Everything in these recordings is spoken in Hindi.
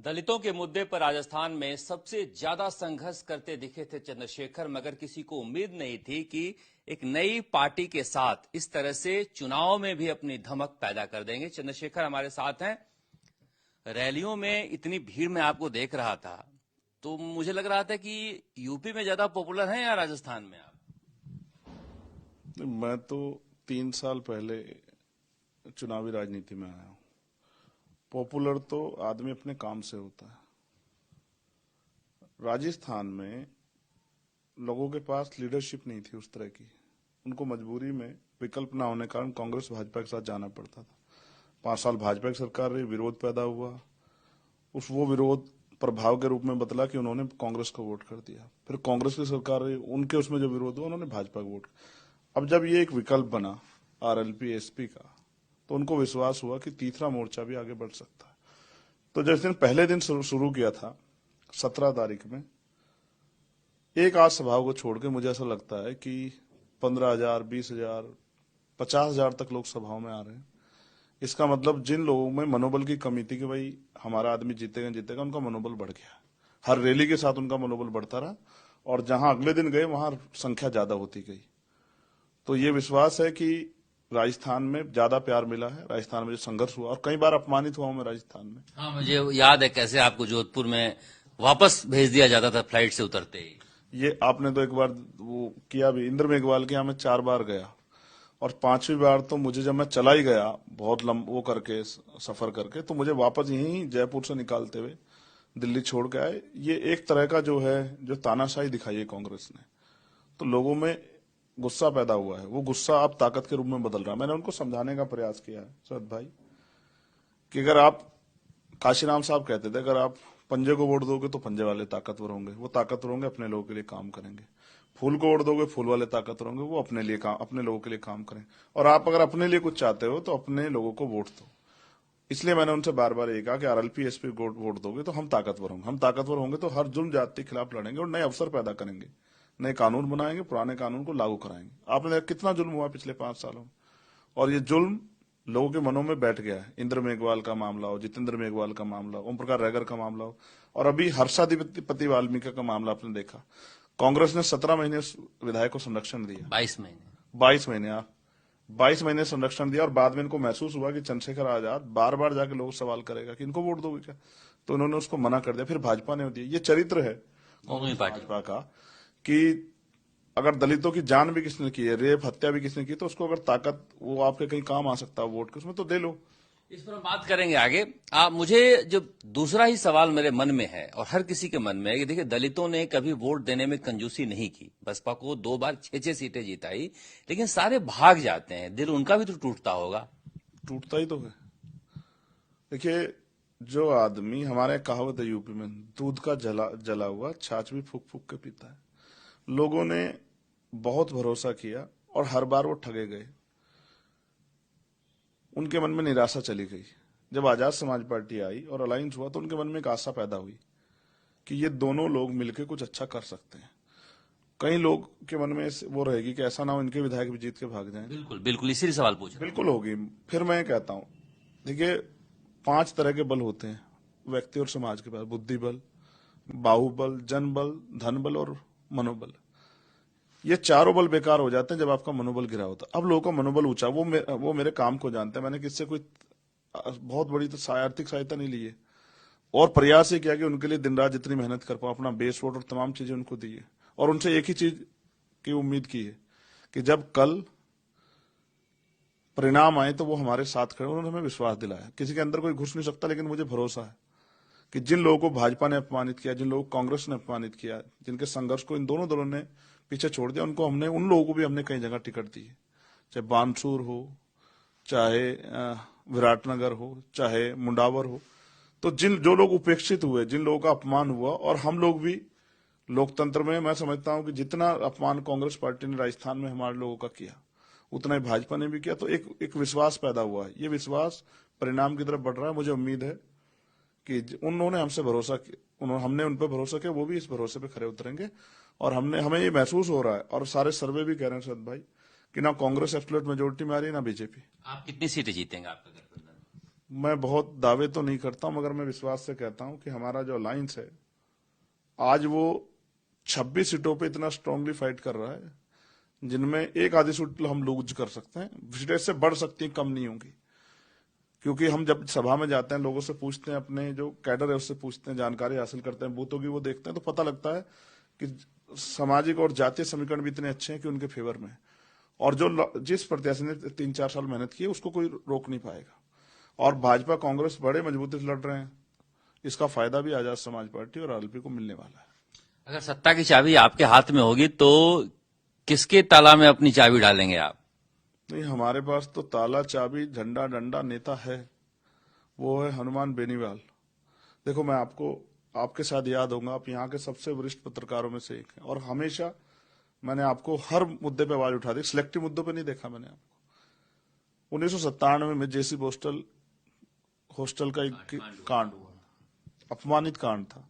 दलितों के मुद्दे पर राजस्थान में सबसे ज्यादा संघर्ष करते दिखे थे चंद्रशेखर, मगर किसी को उम्मीद नहीं थी कि एक नई पार्टी के साथ इस तरह से चुनाव में भी अपनी धमक पैदा कर देंगे। चंद्रशेखर हमारे साथ हैं। रैलियों में इतनी भीड़ में आपको देख रहा था तो मुझे लग रहा था कि यूपी में ज्यादा पॉपुलर हैं या राजस्थान में आप? मैं तो 3 साल पहले चुनावी राजनीति में आया हूं। पॉपुलर तो आदमी अपने काम से होता है। राजस्थान में लोगों के पास लीडरशिप नहीं थी उस तरह की, उनको मजबूरी में विकल्प ना होने के कारण कांग्रेस भाजपा के साथ जाना पड़ता था। 5 साल भाजपा की सरकार रही, विरोध पैदा हुआ। वो विरोध प्रभाव के रूप में बदला कि उन्होंने कांग्रेस को वोट कर दिया। फिर कांग्रेस की सरकार रही, उनके उसमें जो विरोध हुआ उन्होंने भाजपा को वोट। अब जब ये एक विकल्प बना आरएलपी एसपी का, तो उनको विश्वास हुआ कि तीसरा मोर्चा भी आगे बढ़ सकता है। तो जिस दिन पहले दिन शुरू किया था 17 तारीख में, एक आध सभा को छोड़ के मुझे ऐसा लगता है कि 15,000, 20,000, 50,000 तक लोग सभाओं में आ रहे हैं। इसका मतलब जिन लोगों में मनोबल की कमी थी कि भाई हमारा आदमी जीतेगा जीतेगा, उनका मनोबल बढ़ गया। हर रैली के साथ उनका मनोबल बढ़ता रहा और जहां अगले दिन गए वहां संख्या ज्यादा होती गई। तो ये विश्वास है कि राजस्थान में ज्यादा प्यार मिला है। राजस्थान में जो संघर्ष हुआ और कई बार अपमानित हुआ हूं मैं राजस्थान में। हाँ, मुझे याद है कैसे आपको जोधपुर में वापस भेज दिया जाता था फ्लाइट से उतरते ही। ये आपने तो एक बार वो किया भी। इंद्र मेघवाल के यहाँ मैं 4 बार गया और 5वीं बार तो मुझे जब मैं चला ही गया बहुत वो करके सफर करके, तो मुझे वापस यहीं जयपुर से निकालते हुए दिल्ली छोड़ के आए। ये एक तरह का जो है जो तानाशाही दिखाई है कांग्रेस ने, तो लोगों में गुस्सा पैदा हुआ है। वो गुस्सा अब ताकत के रूप में बदल रहा है। मैंने उनको समझाने का प्रयास किया है शरद भाई कि अगर आप, काशीराम साहब कहते थे, अगर आप पंजे को वोट दोगे तो पंजे वाले ताकतवर होंगे, वो ताकतवर होंगे, अपने लोगों के लिए काम करेंगे। फूल को वोट दोगे, फूल वाले ताकतवर होंगे, वो अपने लोगों के लिए काम करें। और आप अगर अपने लिए कुछ चाहते हो तो अपने लोगों को वोट दो। इसलिए मैंने उनसे बार बार ये कहा कि आरएलपी एसपी वोट दोगे तो हम ताकतवर होंगे। हम ताकतवर होंगे तो हर जुल्म जाति के खिलाफ लड़ेंगे और नए अवसर पैदा करेंगे, नए कानून बनाएंगे, पुराने कानून को लागू कराएंगे। आपने देखा कितना जुल्म हुआ पिछले 5 सालों में, और ये जुल्म लोगों के मनों में बैठ गया है। इंद्र मेघवाल का मामला हो, जितेंद्र मेघवाल का मामला, ओम प्रकाश रैगर का मामला हो, और अभी हर्षाधिपति वाल्मीकि का मामला आपने देखा। कांग्रेस ने 17 महीने विधायक को संरक्षण दिया। 22 महीने 22 महीने संरक्षण दिया और बाद में इनको महसूस हुआ कि चंद्रशेखर आजाद बार बार जाके लोग सवाल करेगा कि इनको वोट दोगे क्या, तो उन्होंने उसको मना कर दिया। फिर भाजपा ने दिया। ये चरित्र है भाजपा का कि अगर दलितों की जान भी किसने की है, रेप हत्या भी किसने की, तो उसको अगर ताकत वो आपके कहीं काम आ सकता है वोट के, उसमें तो दे लो। इस पर हम बात करेंगे आगे। मुझे जो दूसरा ही सवाल मेरे मन में है और हर किसी के मन में है कि देखिए, दलितों ने कभी वोट देने में कंजूसी नहीं की। बसपा को 2 बार 6-6 सीटें जिताई, लेकिन सारे भाग जाते हैं। दिल उनका भी तो टूटता होगा। टूटता ही तो है। देखिए, जो आदमी, हमारे कहावत है यूपी में, दूध का जला हुआ छाछ भी फूक फूक के पीता है। लोगों ने बहुत भरोसा किया और हर बार वो ठगे गए। उनके मन में निराशा चली गई। जब आजाद समाज पार्टी आई और अलायंस हुआ तो उनके मन में एक आशा पैदा हुई कि ये दोनों लोग मिलकर कुछ अच्छा कर सकते हैं। कई लोग के मन में वो रहेगी कि ऐसा ना हो इनके विधायक भी जीत के भाग जाएं। बिल्कुल बिल्कुल, इसीलिए सवाल पूछा। बिल्कुल होगी। फिर मैं कहता हूं, देखिए 5 तरह के बल होते हैं व्यक्ति और समाज के पास: बुद्धि बल, बाहुबल, जनबल, धन बल और मनोबल। ये चारों बल बेकार हो जाते हैं जब आपका मनोबल गिरा होता है। अब लोगों का मनोबल ऊंचा, वो मेरे काम को जानते हैं। मैंने किससे कोई बहुत बड़ी तो आर्थिक सहायता नहीं ली है, और प्रयास ये किया कि उनके लिए दिन रात जितनी मेहनत कर पाऊं, अपना बेस वोट और तमाम चीजें उनको दी है। और उनसे एक ही चीज की उम्मीद की है कि जब कल परिणाम आए तो वो हमारे साथ खड़े। उन्होंने हमें विश्वास दिलाया। किसी के अंदर कोई घुस नहीं सकता, लेकिन मुझे भरोसा है कि जिन लोगों को भाजपा ने अपमानित किया, जिन लोगों को कांग्रेस ने अपमानित किया, जिनके संघर्ष को इन दोनों दलों ने पीछे छोड़ दिया, उन लोगों को भी हमने कई जगह टिकट दी है। चाहे बानसूर हो, चाहे विराटनगर हो, चाहे मुंडावर हो। तो जो लोग उपेक्षित हुए, जिन लोगों का अपमान हुआ, और हम लोग भी लोकतंत्र में, मैं समझता हूं कि जितना अपमान कांग्रेस पार्टी ने राजस्थान में हमारे लोगों का किया, उतना ही भाजपा ने भी किया। तो एक विश्वास पैदा हुआ है। ये विश्वास परिणाम की तरफ बढ़ रहा है। मुझे उम्मीद है कि उन्होंने हमसे भरोसा किया, हमने उन पर भरोसा किया, वो भी इस भरोसे पे खरे उतरेंगे। और हमें ये महसूस हो रहा है, और सारे सर्वे भी कह रहे हैं शरद भाई, कि ना कांग्रेस एब्सोल्यूट मेजोरिटी में आ रही है, ना बीजेपी। आप कितनी सीटें जीतेंगे आपका गठबंधन? मैं बहुत दावे तो नहीं करता हूं, मगर मैं विश्वास से कहता हूं कि हमारा जो अलायंस है आज वो 26 सीटों पे इतना स्ट्रांगली फाइट कर रहा है, जिनमें एक आधी सीट हम लूज कर सकते हैं, सीटें से बढ़ सकती हैं, कम नहीं होंगी। क्योंकि हम जब सभा में जाते हैं, लोगों से पूछते हैं, अपने जो कैडर है उससे पूछते हैं, जानकारी हासिल करते हैं, बूथों की वो देखते हैं, तो पता लगता है कि सामाजिक और जातीय समीकरण भी इतने अच्छे हैं कि उनके फेवर में है। और जिस प्रत्याशी ने 3-4 साल मेहनत की है उसको कोई रोक नहीं पाएगा। और भाजपा कांग्रेस बड़े मजबूती से लड़ रहे हैं, इसका फायदा भी आजाद समाज पार्टी और आरएलपी को मिलने वाला है। अगर सत्ता की चाबी आपके हाथ में होगी तो किसके ताला में अपनी चाबी डालेंगे आप? नहीं, हमारे पास तो ताला, चाबी, झंडा, डंडा, नेता है, वो है हनुमान बेनीवाल। देखो, मैं आपके साथ याद होगा, आप यहाँ के सबसे वरिष्ठ पत्रकारों में से एक हैं, और हमेशा मैंने आपको हर मुद्दे पे आवाज उठा दी, सिलेक्टिव मुद्दों पे नहीं देखा मैंने आपको। 1997 में जेसी हॉस्टल का एक कांड हुआ, अपमानित कांड था।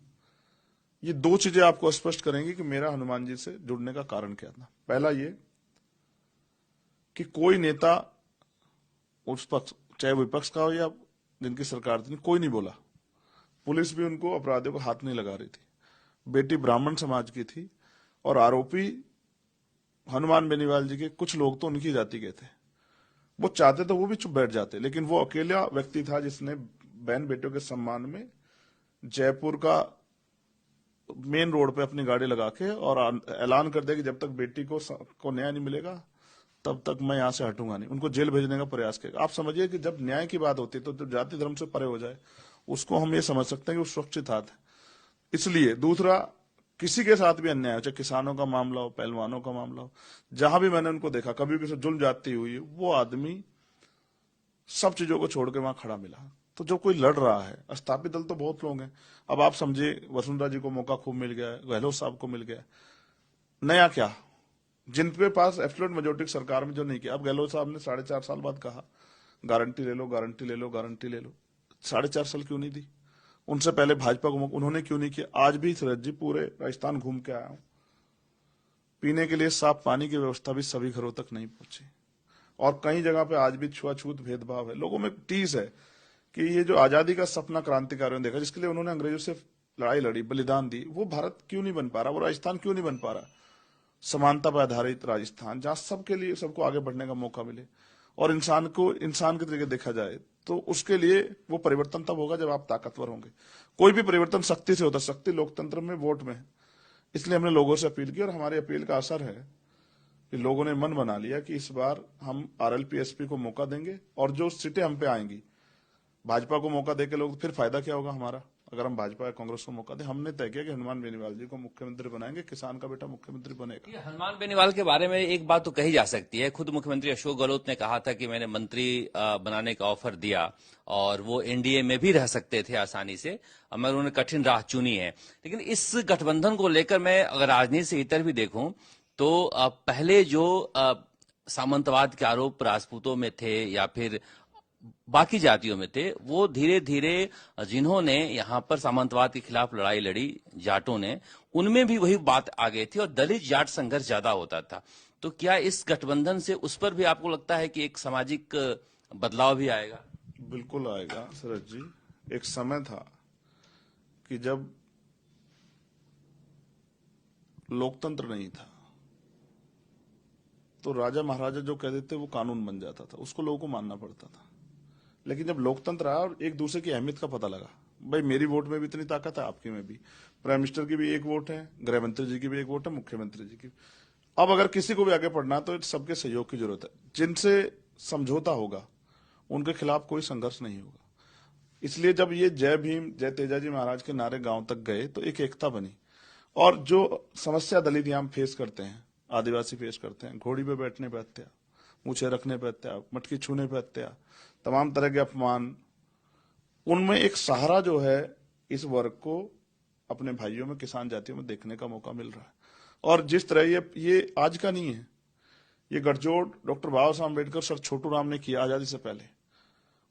ये दो चीजें आपको स्पष्ट करेंगी कि मेरा हनुमान जी से जुड़ने का कारण क्या था। पहला ये कि कोई नेता उस पक्ष, चाहे विपक्ष का हो या जिनकी सरकार थी, कोई नहीं बोला। पुलिस भी उनको, अपराधियों को हाथ नहीं लगा रही थी। बेटी ब्राह्मण समाज की थी और आरोपी हनुमान बेनीवाल जी के कुछ लोग तो उनकी जाति के थे। वो चाहते तो वो भी चुप बैठ जाते, लेकिन वो अकेला व्यक्ति था जिसने बहन बेटियों के सम्मान में जयपुर का मेन रोड पे अपनी गाड़ी लगा के और ऐलान कर दिया कि जब तक बेटी को न्याय नहीं मिलेगा तब तक मैं यहां से हटूंगा नहीं। उनको जेल भेजने का प्रयास किया। आप समझिए कि जब न्याय की बात होती है तो जब जाति धर्म से परे हो जाए, उसको हम ये समझ सकते हैं कि वो सुरक्षित हाथ है। इसलिए दूसरा, किसी के साथ भी अन्याय हो, चाहे किसानों का मामला हो, पहलवानों का मामला हो, जहां भी मैंने उनको देखा, कभी किसी जुल्म जाती हुई, वो आदमी सब चीजों को छोड़ के वहां खड़ा मिला। तो जो कोई लड़ रहा है, स्थापित दल तो बहुत लोग हैं। अब आप समझिए, वसुंधरा जी को मौका खूब मिल गया है, गहलोत साहब को मिल गया है, नया क्या? जिनके पास एब्सोल्यूट मेजोरिटी सरकार में जो नहीं किया। अब गहलोत साहब ने 4.5 साल बाद कहा गारंटी ले लो, गारंटी ले लो, गारंटी ले लो। 4.5 साल क्यों नहीं दी? उनसे पहले भाजपा को उन्होंने क्यों नहीं किया? आज भी सूरज जी पूरे राजस्थान घूम के आया हूं, पीने के लिए साफ पानी की व्यवस्था भी सभी घरों तक नहीं पहुंची, और कई जगह पे आज भी छुआछूत भेदभाव है। लोगों में टीस है कि ये जो आजादी का सपना क्रांतिकारियों ने देखा, जिसके लिए उन्होंने अंग्रेजों से लड़ाई लड़ी, बलिदान दी, वो भारत क्यों नहीं बन पा रहा? वो राजस्थान क्यों नहीं बन पा रहा? समानता पर आधारित राजस्थान, जहां सबके लिए, सबको आगे बढ़ने का मौका मिले और इंसान को इंसान के तरीके देखा जाए, तो उसके लिए वो परिवर्तन तब होगा जब आप ताकतवर होंगे। कोई भी परिवर्तन शक्ति से होता है, शक्ति लोकतंत्र में वोट में है। इसलिए हमने लोगों से अपील की और हमारी अपील का असर है कि लोगों ने मन बना लिया कि इस बार हम आरएलपी एसपी को मौका देंगे, और जो सीटें हम पे आएंगी, भाजपा को मौका देके लोग, फिर फायदा क्या होगा हमारा अगर हम भाजपा या कांग्रेस को मौका दें? हमने तय किया कि हनुमान बेनीवाल जी को मुख्यमंत्री बनाएंगे, किसान का बेटा मुख्यमंत्री बनेगा। ये हनुमान बेनीवाल के बारे में एक बात तो कही जा सकती है, खुद मुख्यमंत्री अशोक गहलोत ने कहा था कि मैंने मंत्री बनाने का ऑफर दिया और वो एनडीए में भी रह सकते थे आसानी से, मगर उन्होंने कठिन राह चुनी है। लेकिन इस गठबंधन को लेकर मैं अगर राजनीति से इतर भी देखूं तो पहले जो सामंतवाद के आरोप राजपूतों में थे या फिर बाकी जातियों में थे, वो धीरे धीरे जिन्होंने यहां पर सामंतवाद के खिलाफ लड़ाई लड़ी, जाटों ने, उनमें भी वही बात आ गई थी और दलित जाट संघर्ष ज्यादा होता था। तो क्या इस गठबंधन से उस पर भी आपको लगता है कि एक सामाजिक बदलाव भी आएगा? बिल्कुल आएगा सूरज जी। एक समय था कि जब लोकतंत्र नहीं था तो राजा महाराजा जो कहते थे वो कानून बन जाता था, उसको लोगों को मानना पड़ता था। लेकिन जब लोकतंत्र आया और एक दूसरे की अहमियत का पता लगा, भाई मेरी वोट में भी इतनी ताकत है, आपकी में भी, प्राइम मिनिस्टर की भी एक वोट है, गृह मंत्री जी की भी एक वोट है, मुख्यमंत्री जी की। अब अगर किसी को भी आगे बढ़ना तो सबके सहयोग की जरूरत है। जिनसे समझौता होगा उनके खिलाफ कोई संघर्ष नहीं होगा। इसलिए जब ये जय भीम, जय तेजाजी महाराज के नारे गांव तक गए तो एक एकता बनी। और जो समस्या दलित यहां फेस करते हैं, आदिवासी फेस करते हैं, घोड़ी पे बैठने पे हत्या, मूछे रखने पे हत्या, मटकी छूने पे हत्या, तमाम तरह के अपमान, उनमें एक सहारा जो है इस वर्ग को अपने भाइयों में, किसान जातियों में देखने का मौका मिल रहा है। और जिस तरह ये आज का नहीं है, ये गठजोड़ डॉक्टर बाबा साहब अम्बेडकर, सर छोटू राम ने किया आजादी से पहले।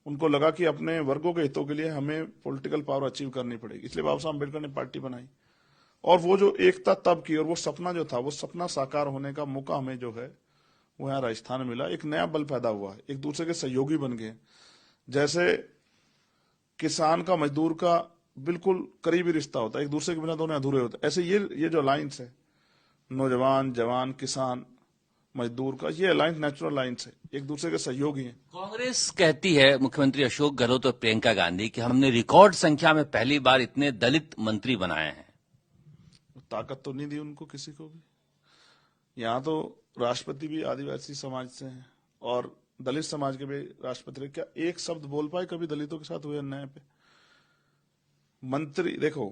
उनको लगा कि अपने वर्गों के हितों के लिए हमें पॉलिटिकल पावर अचीव करनी पड़ेगी, इसलिए बाबा साहब अम्बेडकर ने पार्टी बनाई। और वो जो एकता तब की, और वो सपना जो था, वो सपना साकार होने का मौका हमें जो है वो यहाँ राजस्थान में मिला। एक नया बल पैदा हुआ है, एक दूसरे के सहयोगी बन गए। जैसे किसान का मजदूर का बिल्कुल करीबी रिश्ता होता है, एक दूसरे के बिना दोनों अधूरे होते हैं। ऐसे ये जो अलायंस है, नौजवान, जवान, किसान, मजदूर का, ये अलायंस नेचुरल अलायंस है, एक दूसरे के सहयोगी हैं। कांग्रेस कहती है, मुख्यमंत्री अशोक गहलोत और प्रियंका गांधी, कि हमने रिकॉर्ड संख्या में पहली बार इतने दलित मंत्री बनाए हैं। ताकत तो नहीं दी उनको किसी को भी। यहाँ तो राष्ट्रपति भी आदिवासी समाज से हैं और दलित समाज के भी राष्ट्रपति रहे। क्या एक शब्द बोल पाए कभी दलितों के साथ हुए अन्याय पे? मंत्री देखो,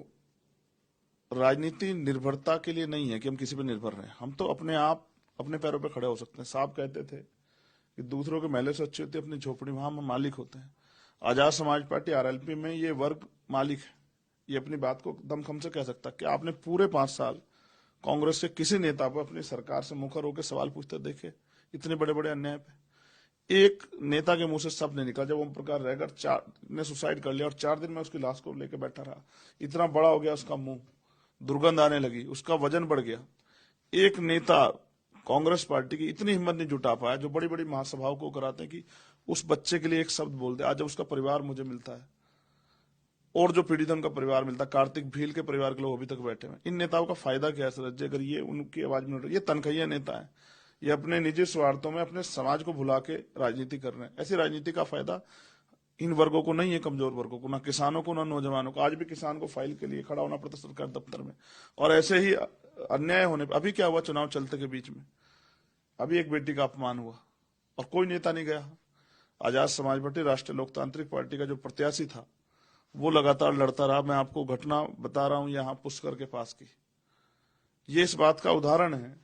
राजनीति निर्भरता के लिए नहीं है कि हम किसी पे निर्भर रहे, हम तो अपने आप अपने पैरों पे खड़े हो सकते हैं। साहब कहते थे कि दूसरों के महल से अच्छी होती है अपनी झोपड़ी, वहां हम मालिक होते हैं। आजाद समाज पार्टी आरएलपी में ये वर्ग मालिक है, ये अपनी बात को दमखम से कह सकता कि आपने पूरे 5 साल कांग्रेस के किसी नेता पर अपनी सरकार से मुखर होकर सवाल पूछते देखे इतने बड़े बड़े अन्याय पे? एक नेता के मुंह से शब्द नहीं निकला। जब ओम प्रकाश रहगर ने सुसाइड कर लिया और 4 दिन में उसकी लाश को लेकर बैठा रहा, इतना बड़ा हो गया उसका मुंह, दुर्गंध आने लगी, उसका वजन बढ़ गया। एक नेता कांग्रेस पार्टी की इतनी हिम्मत नहीं जुटा पाया जो बड़ी बड़ी महासभाओं को कराते हैं कि उस बच्चे के लिए एक शब्द बोल दे। आज जब उसका परिवार मुझे मिलता है और जो पीड़ित उनका परिवार मिलता है, कार्तिक भील के परिवार के लोग अभी तक बैठे हैं, इन नेताओं का फायदा क्या है सरज जी? अगर ये उनकी आवाज में, ये तनखैया नेता है, ये अपने निजी स्वार्थों में अपने समाज को भुला के राजनीति कर रहे हैं। ऐसी राजनीति का फायदा इन वर्गों को नहीं है, कमजोर वर्गों को, ना किसानों को, ना नौजवानों को। आज भी किसान को फाइल के लिए खड़ा होना पड़ता सरकार दफ्तर में। और ऐसे ही अन्याय होने पर, अभी क्या हुआ चुनाव चलते के बीच में, अभी एक बेटी का अपमान हुआ और कोई नेता नहीं गया। आजाद समाज पार्टी राष्ट्रीय लोकतांत्रिक पार्टी का जो प्रत्याशी था वो लगातार लड़ता रहा। मैं आपको घटना बता रहा हूं यहाँ पुष्कर के पास की। ये इस बात का उदाहरण है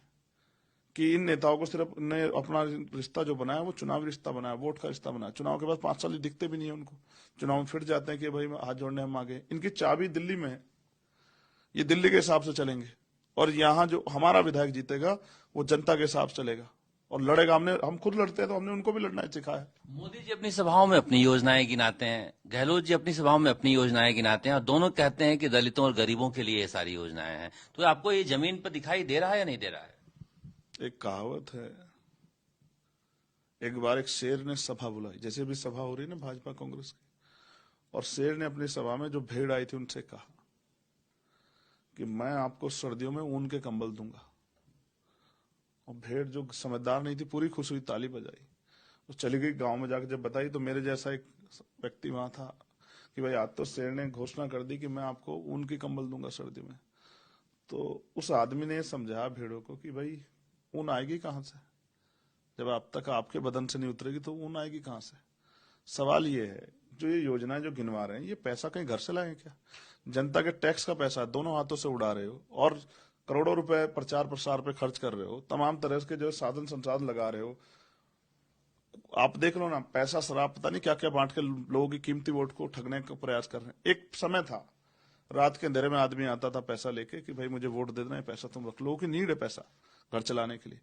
कि इन नेताओं को सिर्फ ने अपना रिश्ता जो बनाया वो चुनावी रिश्ता बनाया, वोट का रिश्ता बनाया। चुनाव के बाद 5 साल दिखते भी नहीं है उनको, चुनाव में फिर जाते हैं कि भाई हाथ जोड़ने हम आगे। इनकी चाबी दिल्ली में है, ये दिल्ली के हिसाब से चलेंगे और यहाँ जो हमारा विधायक जीतेगा वो जनता के हिसाब से चलेगा और लड़ेगा। हम खुद लड़ते हैं तो हमने उनको भी लड़ना सिखाया। मोदी जी अपनी सभाओं में अपनी योजनाएं गिनाते हैं, गहलोत जी अपनी सभाओं में अपनी योजनाएं गिनाते हैं और दोनों कहते हैं कि दलितों और गरीबों के लिए ये सारी योजनाएं हैं। तो आपको ये जमीन पर दिखाई दे रहा है या नहीं दे रहा है? एक कहावत है, एक बार एक शेर ने सभा बुलाई, जैसे भी सभा हो रही ना भाजपा कांग्रेस की, और शेर ने अपनी सभा में जो भेड़ आई थी उनसे कहा कि मैं आपको सर्दियों में ऊन के कंबल दूंगा। और भेड़ जो समझदार नहीं थी पूरी खुश हुई, ताली बजाई, वो चली गई गांव में जाकर जब बताई तो मेरे जैसा एक व्यक्ति वहां था कि भाई आज तो शेर ने घोषणा कर दी कि मैं आपको ऊन की कंबल दूंगा सर्दी में। तो उस आदमी ने समझाया भेड़ों को कि भाई ऊन आएगी कहां से? जब आप तक आपके बदन से नहीं उतरेगी तो ऊन आएगी कहां से? सवाल ये है, जो ये योजनाएं जो गिनवा रहे हैं ये पैसा कहीं घर से लाए क्या? जनता के टैक्स का पैसा दोनों हाथों से उड़ा रहे हो और करोड़ों रुपए प्रचार प्रसार पे खर्च कर रहे हो, तमाम तरह के जो साधन संसाधन लगा रहे हो। आप देख लो ना, पैसा शराब पता नहीं क्या क्या बांट के लोगों की कीमती वोट को ठगने का प्रयास कर रहे हैं। एक समय था रात के अंधेरे में आदमी आता था पैसा लेके कि भाई मुझे वोट दे देना है, पैसा तुम रख लो। लोगों की नीड है पैसा घर चलाने के लिए।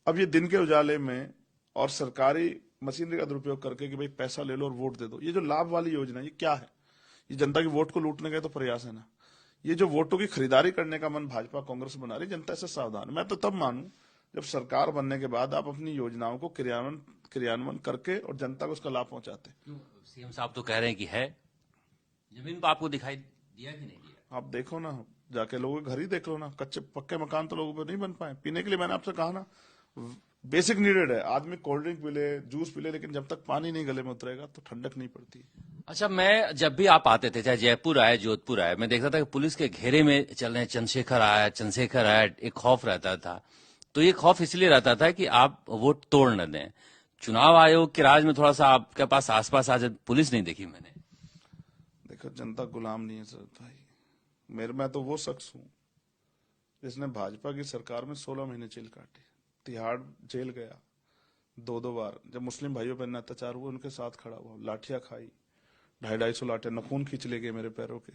अब ये दिन के उजाले में और सरकारी मशीनरी का दुरुपयोग करके कि भाई पैसा ले लो और वोट दे दो, ये जो लाभ वाली योजना ये क्या है? ये जनता की वोट को लूटने का तो प्रयास है ना। ये जो वोटों की खरीदारी करने का मन भाजपा कांग्रेस बना रही, जनता से सावधान। मैं तो तब मानूं जब सरकार बनने के बाद आप अपनी योजनाओं को क्रियान्वयन करके और जनता को उसका लाभ पहुंचाते। सीएम साहब तो कह रहे हैं कि है जमीन पर, आपको दिखाई दिया कि नहीं दिया? आप देखो ना, जाके लोगों के घर ही देख लो ना, कच्चे पक्के मकान तो लोगों पे नहीं बन पाए। पीने के लिए मैंने आपसे कहा ना, बेसिक नीडेड है, आदमी कोल्ड ड्रिंक पी ले, जूस पी ले, लेकिन जब तक पानी नहीं गले में उतरेगा तो ठंडक नहीं पड़ती। अच्छा, मैं जब भी आप आते थे, चाहे जयपुर आए जोधपुर आए, मैं देखता था कि पुलिस के घेरे में चल रहे चंद्रशेखर आया, एक खौफ रहता था। तो ये खौफ इसलिए रहता था कि आप वोट तोड़ न दें। चुनाव आयोग के राज में थोड़ा सा आपके पास आसपास आज पुलिस नहीं देखी मैंने। देखो, जनता गुलाम नहीं है सर भाई। मैं तो वो शख्स हूं जिसने भाजपा की सरकार में 16 महीने जेल काटी, तिहाड़ जेल गया 2-2 बार। जब मुस्लिम भाइयों पर अत्याचार हुआ उनके साथ खड़ा हुआ, लाठियां खाई, 250-250 लाठियां, नखून खींच ले गए मेरे पैरों के,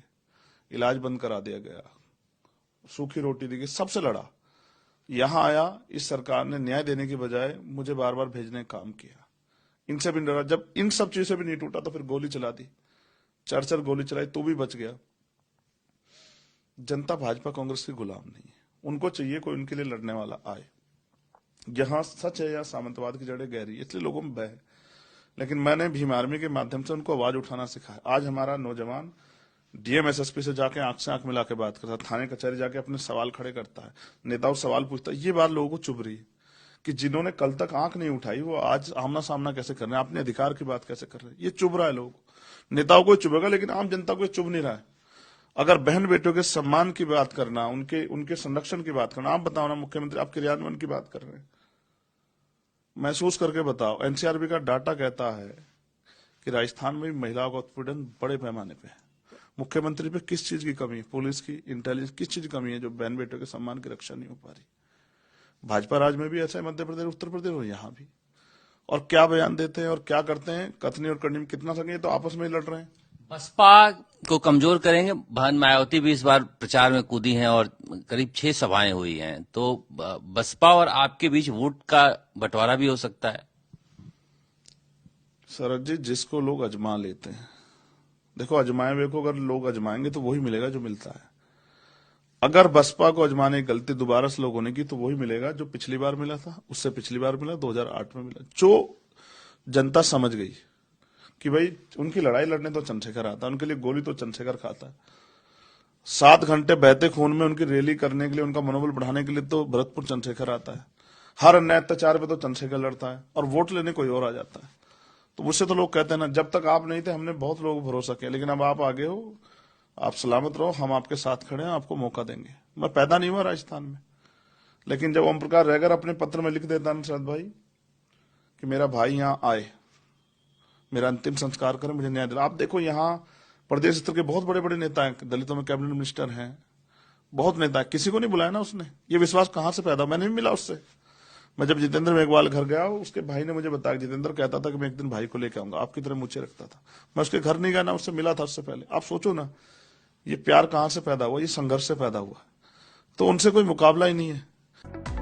इलाज बंद करा दिया गया, सूखी रोटी दी गई, सबसे लड़ा। यहां आया, इस सरकार ने न्याय देने की बजाय मुझे बार बार भेजने का काम किया। इनसे भी डरा। जब इन सब चीजों से भी नहीं टूटा तो फिर गोली चला दी, 4 गोली चलाई तो भी बच गया। जनता भाजपा कांग्रेस की गुलाम नहीं है, उनको चाहिए कोई उनके लिए लड़ने वाला आए। यहां सच है या सामंतवाद की जड़ें गहरी, इसलिए लोगों में भय है। लेकिन मैंने भीम आर्मी के माध्यम से उनको आवाज उठाना सिखाया। आज हमारा नौजवान डीएम एसएसपी से जाके आंख से आंख मिला के बात करता है, थाने कचहरी जाके अपने सवाल खड़े करता है, नेताओं से सवाल पूछता है। ये बात लोगों को चुभ रही है कि जिन्होंने कल तक आंख नहीं उठाई वो आज आमना सामना कैसे कर रहे हैं, अपने अधिकार की बात कैसे कर रहे हैं। ये चुभ रहा है लोगों को। नेताओं को चुभेगा लेकिन आम जनता को चुभ नहीं रहा है। अगर बहन बेटों के सम्मान की बात करना, उनके संरक्षण की बात करना, आप बताओ ना मुख्यमंत्री, आप क्रियान्वयन की बात कर रहे हैं, महसूस करके बताओ। एनसीआरबी का डाटा कहता है कि राजस्थान में महिलाओं का उत्पीड़न बड़े पैमाने पे है। मुख्यमंत्री पे किस चीज की कमी है, पुलिस की, इंटेलिजेंस, किस चीज की कमी है जो बहन बेटों के सम्मान की रक्षा नहीं हो पा रही। भाजपा राज में भी ऐसा है, मध्य प्रदेश, उत्तर प्रदेश और यहाँ भी। और क्या बयान देते हैं और क्या करते हैं, कथनी और करनी में कितना सके, तो आपस में ही लड़ रहे हैं। बसपा को कमजोर करेंगे। बहन मायावती भी इस बार प्रचार में कूदी हैं और करीब 6 सभाएं हुई हैं, तो बसपा और आपके बीच वोट का बंटवारा भी हो सकता है। शरद जी, जिसको लोग अजमा लेते हैं, देखो अजमाए हुए को अगर लोग अजमाएंगे तो वही मिलेगा जो मिलता है। अगर बसपा को अजमाने की गलती दोबारा से लोगों ने की तो वही मिलेगा जो पिछली बार मिला था, उससे पिछली बार मिला, 2008 में मिला। जो जनता समझ गई कि भाई उनकी लड़ाई लड़ने तो चंद्रशेखर आता है, उनके लिए गोली तो चंद्रशेखर खाता है। 7 घंटे बहते खून में उनकी रैली करने के लिए, उनका मनोबल बढ़ाने के लिए तो भरतपुर चंद्रशेखर आता है। हर अन्याय अत्याचार पे तो चंद्रशेखर लड़ता है और वोट लेने कोई और आ जाता है। तो मुझसे तो लोग कहते हैं ना, जब तक आप नहीं थे हमने बहुत लोगों को भरोसा किया, लेकिन अब आप आगे हो, आप सलामत रहो, हम आपके साथ खड़े हैं, आपको मौका देंगे। मैं पैदा नहीं हुआ राजस्थान में, लेकिन जब ओम प्रकाश रैगर अपने पत्र में लिख देता ना शरद भाई कि मेरा भाई यहाँ आए, मेरा अंतिम संस्कार करें, मुझे न्याय दिला। आप देखो यहाँ प्रदेश स्तर के बहुत बड़े बड़े नेता हैं, दलितों में कैबिनेट मिनिस्टर हैं, बहुत नेता है, किसी को नहीं बुलाया ना उसने। ये विश्वास कहां से पैदा, मैंने भी मिला उससे। मैं जब जितेंद्र मेघवाल घर गया, उसके भाई ने मुझे बताया, जितेंद्र कहता था कि मैं एक दिन भाई को लेकर आऊंगा, आपकी तरह मुझे रखता था। मैं उसके घर नहीं गया ना, उससे मिला था उससे पहले। आप सोचो ना, ये प्यार कहां से पैदा हुआ, ये संघर्ष से पैदा हुआ। तो उनसे कोई मुकाबला ही नहीं है।